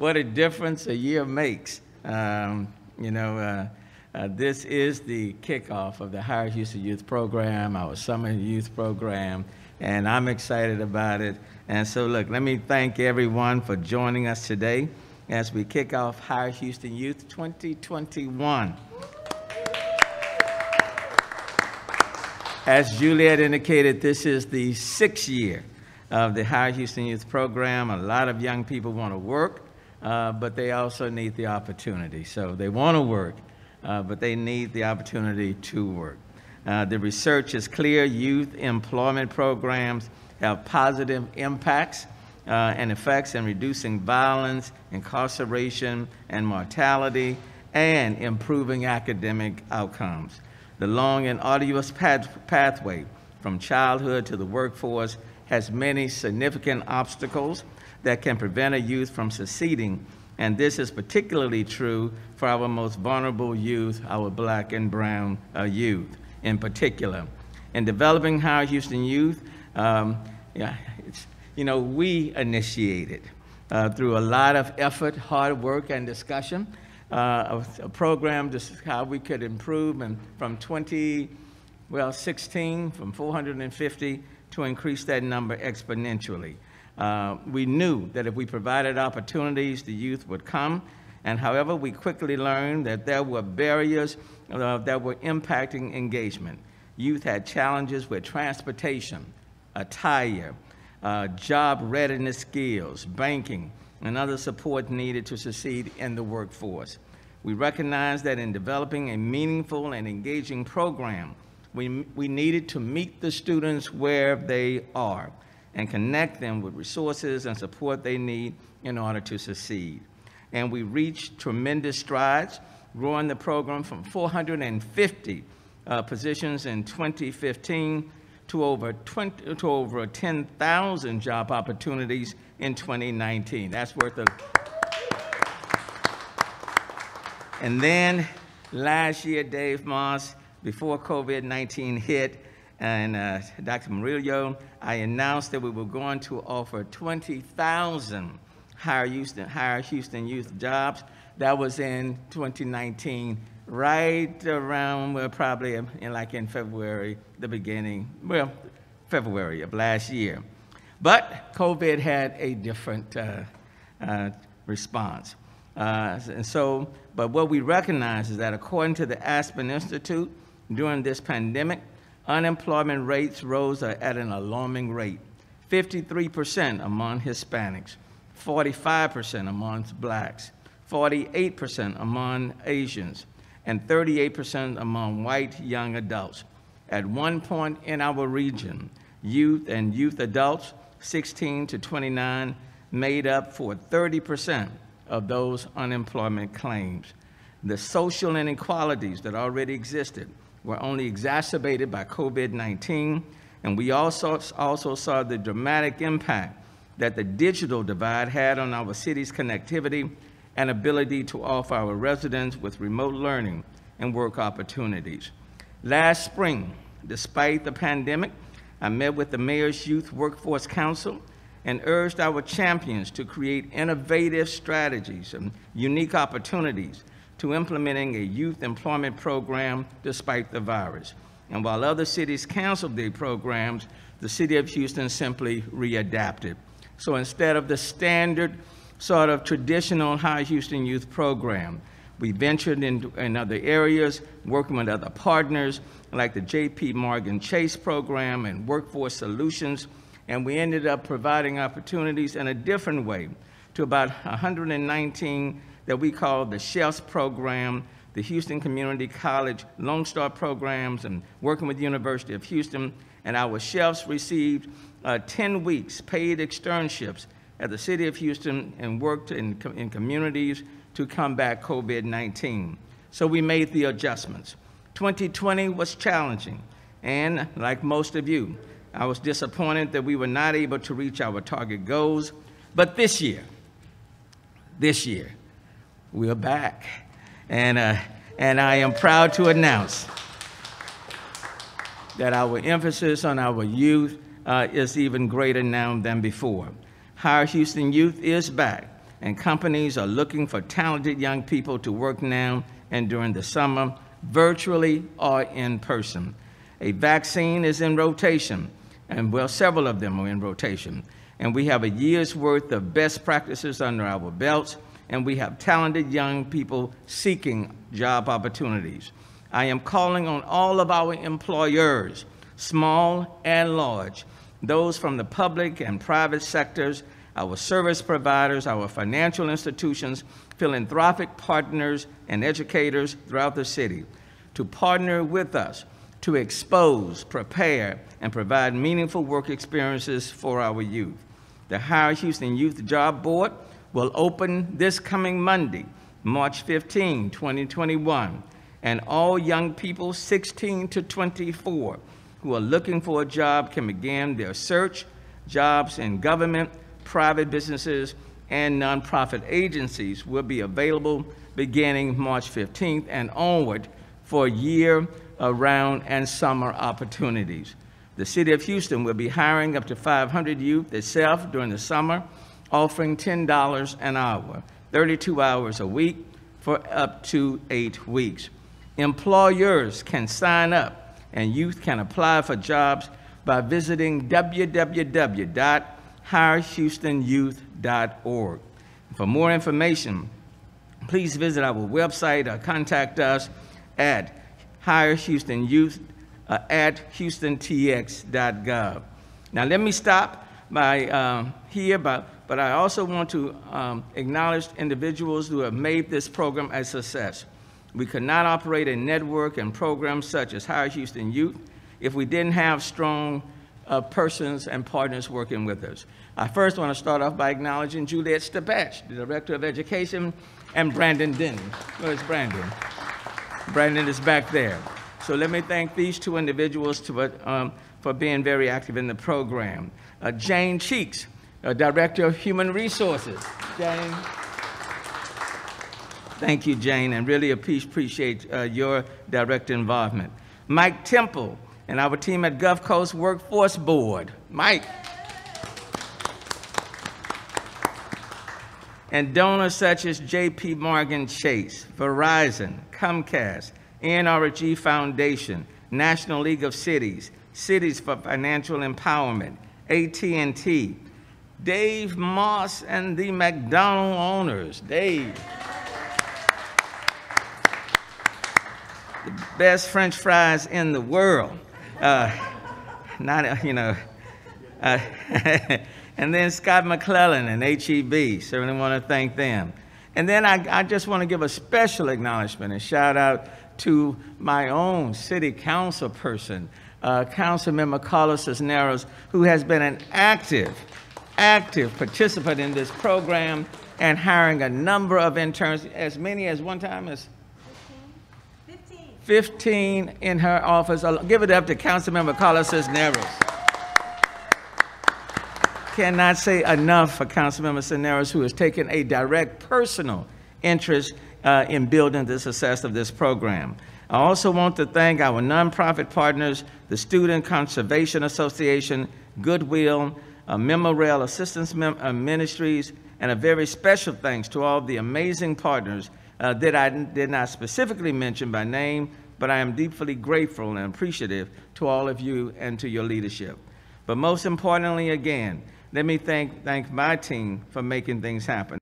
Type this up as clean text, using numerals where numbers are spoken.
what a difference a year makes. This is the kickoff of the Higher Houston Youth Program, our summer youth program, and I'm excited about it. And so look, let me thank everyone for joining us today as we kick off Higher Houston Youth 2021. As Juliet indicated, this is the 6th year of the Higher Houston Youth Program. A lot of young people want to work, but they also need the opportunity. So they want to work, but they need the opportunity to work. The research is clear. Youth employment programs have positive impacts and effects in reducing violence, incarceration, and mortality, and improving academic outcomes. The long and arduous pathway from childhood to the workforce has many significant obstacles that can prevent a youth from succeeding, and this is particularly true for our most vulnerable youth, our Black and brown youth in particular. In developing Higher Houston Youth, we initiated through a lot of effort, hard work, and discussion, a program just how we could improve and from 2016, from 450 to increase that number exponentially. We knew that if we provided opportunities, the youth would come. And however, we quickly learned that there were barriers that were impacting engagement. Youth had challenges with transportation, attire, job readiness skills, banking, and other support needed to succeed in the workforce. We recognized that in developing a meaningful and engaging program, we needed to meet the students where they are and connect them with resources and support they need in order to succeed. And we reached tremendous strides, growing the program from 450 positions in 2015 to over 10,000 job opportunities in 2019. That's worth of. And then last year, Dave Moss, before COVID-19 hit, and Dr. Murillo, I announced that we were going to offer 20,000 Higher Houston Youth jobs. That was in 2019, right around, probably in February, February of last year. But COVID had a different response. But what we recognize is that according to the Aspen Institute, during this pandemic, unemployment rates rose at an alarming rate, 53% among Hispanics, 45% amongst Blacks, 48% among Asians, and 38% among white young adults. At one point in our region, youth and youth adults 16 to 29 made up for 30% of those unemployment claims. The social inequalities that already existed were only exacerbated by COVID-19, and we also saw the dramatic impact that the digital divide had on our city's connectivity and ability to offer our residents with remote learning and work opportunities. Last spring, despite the pandemic, I met with the Mayor's Youth Workforce Council and urged our champions to create innovative strategies and unique opportunities to implementing a youth employment program despite the virus. And while other cities canceled their programs, the city of Houston simply readapted. So instead of the standard sort of traditional Higher Houston Youth Program, we ventured in other areas, working with other partners like the J.P. Morgan Chase program and Workforce Solutions, and we ended up providing opportunities in a different way to about 119 that we call the Chefs program, the Houston Community College Lone Star programs, and working with the University of Houston. And our chefs received 10 weeks paid externships at the City of Houston and worked in communities to combat COVID-19. So we made the adjustments. 2020 was challenging, and like most of you, I was disappointed that we were not able to reach our target goals. But this year, we're back. And I am proud to announce that our emphasis on our youth is even greater now than before. Higher Houston Youth is back and companies are looking for talented young people to work now and during the summer, virtually or in person. A vaccine is in rotation, and well, several of them are in rotation. And we have a year's worth of best practices under our belts, and we have talented young people seeking job opportunities. I am calling on all of our employers, small and large, those from the public and private sectors, our service providers, our financial institutions, philanthropic partners, and educators throughout the city, to partner with us to expose, prepare, and provide meaningful work experiences for our youth. The Hire Houston Youth Job Board will open this coming Monday, March 15, 2021, and all young people 16 to 24 who are looking for a job can begin their search. Jobs in government, private businesses, and nonprofit agencies will be available beginning March 15th and onward for year-round and summer opportunities. The City of Houston will be hiring up to 500 youth itself during the summer, offering $10 an hour, 32 hours a week for up to 8 weeks. Employers can sign up and youth can apply for jobs by visiting www.hirehoustonyouth.org. For more information, please visit our website or contact us at hirehoustonyouth at houstontx.gov. Now let me stop by here, but I also want to acknowledge individuals who have made this program a success. We could not operate a network and programs such as Hire Houston Youth if we didn't have strong persons and partners working with us. I first want to start off by acknowledging Juliet Stapach, the Director of Education, and Brandon Denton. Where's Brandon? Brandon is back there. So let me thank these two individuals for being very active in the program. Jane Cheeks, Director of Human Resources. Jane. Thank you, Jane, and really appreciate your direct involvement. Mike Temple and our team at Gulf Coast Workforce Board. Mike. And donors such as J.P. Morgan Chase, Verizon, Comcast, NRG Foundation, National League of Cities, Cities for Financial Empowerment, AT&T, Dave Moss and the McDonald owners. Dave. The best French fries in the world. And then Scott McClellan and HEB, certainly want to thank them. And then I just want to give a special acknowledgement and shout out to my own city council person, Councilmember Carlos Cisneros, who has been an active participant in this program and hiring a number of interns, as many as one time as 15 in her office. I'll give it up to Councilmember Carlos Cisneros. Cannot say enough for Councilmember Cisneros, who has taken a direct personal interest in building the success of this program. I also want to thank our nonprofit partners, the Student Conservation Association, Goodwill, Memorial Assistance Ministries, and a very special thanks to all the amazing partners that I did not specifically mention by name, but I am deeply grateful and appreciative to all of you and to your leadership. But most importantly, again, let me thank my team for making things happen.